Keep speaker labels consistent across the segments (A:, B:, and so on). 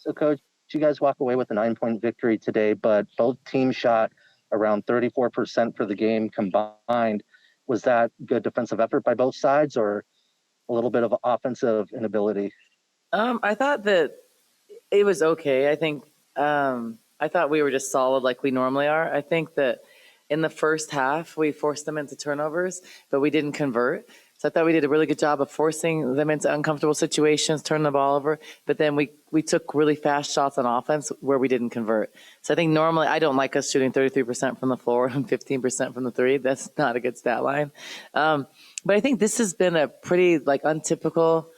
A: So, Coach, you guys walk away with a 9-point victory today, but both teams shot around 34% for the game combined. Was that good defensive effort by both sides, or a little bit of offensive inability?
B: I thought that it was okay. I thought we were just solid like we normally are. I think that in the first half we forced them into turnovers, but we didn't convert. So I thought we did a really good job of forcing them into uncomfortable situations, turning the ball over. But then we took really fast shots on offense where we didn't convert. So I think normally I don't like us shooting 33% from the floor and 15% from the three. That's not a good stat line. But I think this has been a pretty untypical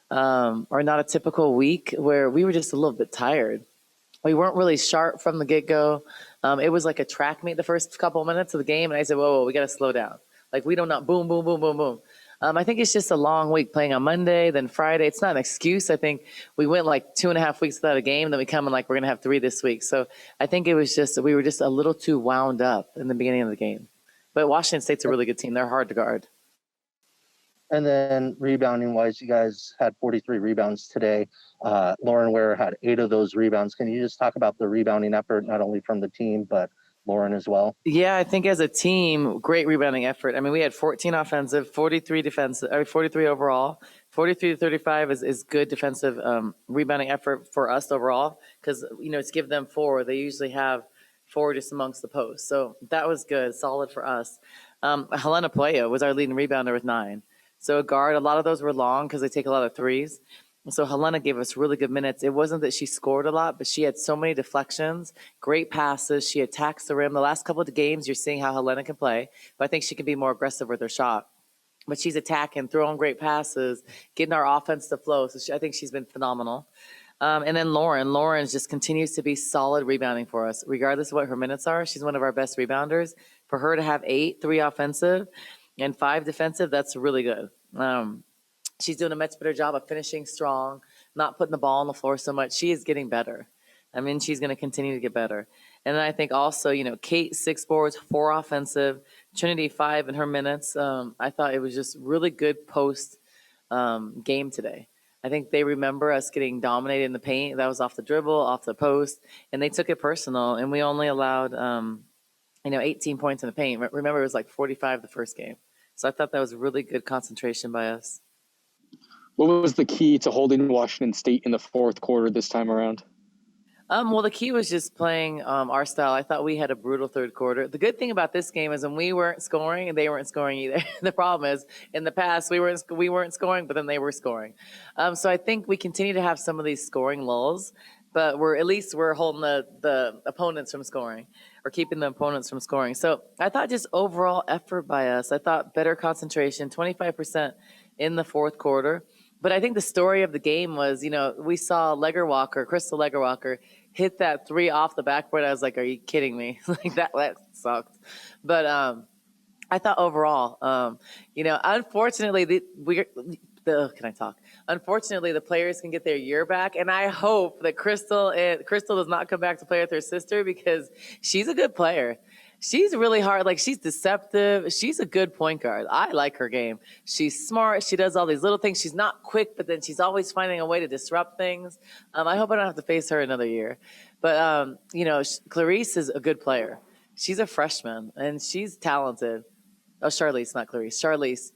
B: or not a typical week where we were just a little bit tired. We weren't really sharp from the get-go. It was like a track meet the first couple of minutes of the game, and I said, whoa, we got to slow down. Like, we don't not boom, boom, boom, boom, boom. I think it's just a long week playing on Monday, then Friday. It's not an excuse. I think we went like 2.5 weeks without a game, then we come in like we're going to have 3 this week. So I think it was just we were just a little too wound up in the beginning of the game. But Washington State's a really good team. They're hard to guard.
A: And then rebounding-wise, you guys had 43 rebounds today. Lauren Ware had 8 of those rebounds. Can you just talk about the rebounding effort, not only from the team, but Lauren as well?
B: Yeah, I think as a team, great rebounding effort. I mean, we had 14 offensive, 43 defensive, 43 overall. 43 to 35 is good defensive rebounding effort for us overall because, it's give them 4. They usually have 4 just amongst the posts. So that was good, solid for us. Helena Puello was our leading rebounder with 9. So a guard, a lot of those were long because they take a lot of threes. So Helena gave us really good minutes. It wasn't that she scored a lot, but she had so many deflections, great passes. She attacks the rim. The last couple of games, you're seeing how Helena can play, but I think she can be more aggressive with her shot. But she's attacking, throwing great passes, getting our offense to flow. So I think she's been phenomenal. And then Lauren just continues to be solid rebounding for us. Regardless of what her minutes are, she's one of our best rebounders. For her to have 8, 3 offensive, and 5 defensive, that's really good. She's doing a much better job of finishing strong, not putting the ball on the floor so much. She is getting better. I mean, she's going to continue to get better. And then I think also, Kate, 6 boards, 4 offensive, Trinity 5 in her minutes. I thought it was just really good post game today. I think they remember us getting dominated in the paint. That was off the dribble, off the post, and they took it personal. And we only allowed 18 points in the paint. Remember, it was like 45 the first game. So I thought that was really good concentration by us.
C: What was the key to holding Washington State in the fourth quarter this time around?
B: Well, the key was just playing our style. I thought we had a brutal third quarter. The good thing about this game is when we weren't scoring, and they weren't scoring either. The problem is, in the past, we weren't scoring, but then they were scoring. So I think we continue to have some of these scoring lulls, but we're holding the opponents from scoring or keeping the opponents from scoring. So I thought just overall effort by us. I thought better concentration, 25% in the fourth quarter. But I think the story of the game was, we saw Crystal Legger-Walker, hit that 3 off the backboard. I was like, are you kidding me? Like that sucked. But I thought overall, unfortunately, can I talk? Unfortunately, the players can get their year back, and I hope that Crystal does not come back to play with her sister because she's a good player. She's really hard. Like, she's deceptive. She's a good point guard. I like her game. She's smart. She does all these little things. She's not quick, but then she's always finding a way to disrupt things. I hope I don't have to face her another year. But, Clarice is a good player. She's a freshman, and she's talented. Oh, Charlize, not Clarice. Charlize.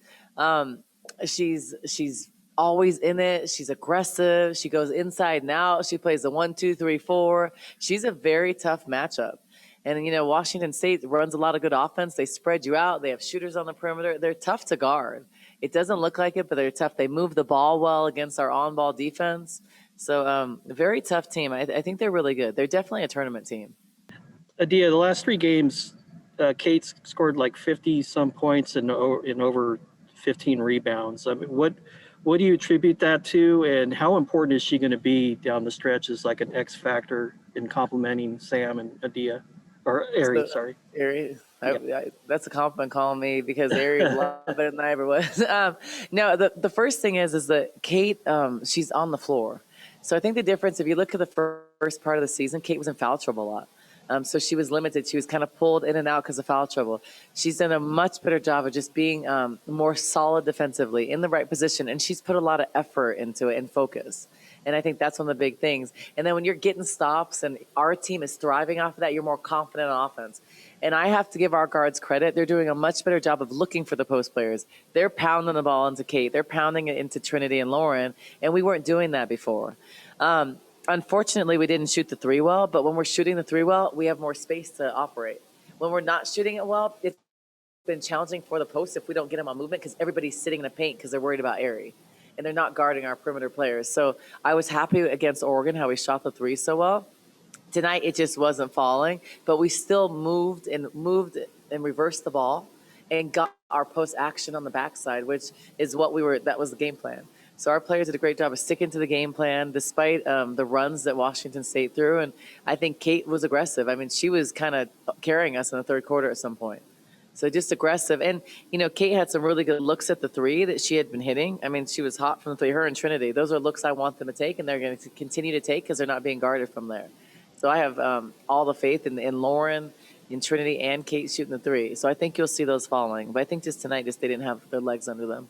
B: She's always in it. She's aggressive. She goes inside and out. She plays the 1, 2, 3, 4. She's a very tough matchup. And, Washington State runs a lot of good offense. They spread you out. They have shooters on the perimeter. They're tough to guard. It doesn't look like it, but they're tough. They move the ball well against our on-ball defense. So, very tough team. I think they're really good. They're definitely a tournament team.
D: Adia, the last 3 games, Kate scored like 50-some points and over 15 rebounds. I mean, what do you attribute that to, and how important is she going to be down the stretch as like an X factor in complementing Sam and Adia? Or Ari, sorry.
B: Ari, that's a compliment calling me because Ari is a lot better than I ever was. No, the first thing is that Kate, she's on the floor. So I think the difference, if you look at the first part of the season, Kate was in foul trouble a lot. So she was limited. She was kind of pulled in and out because of foul trouble. She's done a much better job of just being more solid defensively in the right position, and she's put a lot of effort into it and focus. And I think that's one of the big things. And then when you're getting stops and our team is thriving off of that, you're more confident on offense. And I have to give our guards credit. They're doing a much better job of looking for the post players. They're pounding the ball into Kate. They're pounding it into Trinity and Lauren. And we weren't doing that before. Unfortunately, we didn't shoot the three well. But when we're shooting the three well, we have more space to operate. When we're not shooting it well, it's been challenging for the post if we don't get them on movement because everybody's sitting in the paint because they're worried about Aerie. And they're not guarding our perimeter players. So I was happy against Oregon how we shot the three so well. Tonight it just wasn't falling, but we still moved and reversed the ball and got our post action on the backside, which is that was the game plan. So our players did a great job of sticking to the game plan despite the runs that Washington State threw. And I think Kate was aggressive. I mean, she was kind of carrying us in the third quarter at some point. So just aggressive. And, Kate had some really good looks at the three that she had been hitting. I mean, she was hot from the three. Her and Trinity, those are looks I want them to take, and they're going to continue to take because they're not being guarded from there. So I have all the faith in Lauren, in Trinity, and Kate shooting the three. So I think you'll see those falling. But I think just tonight, they didn't have their legs under them.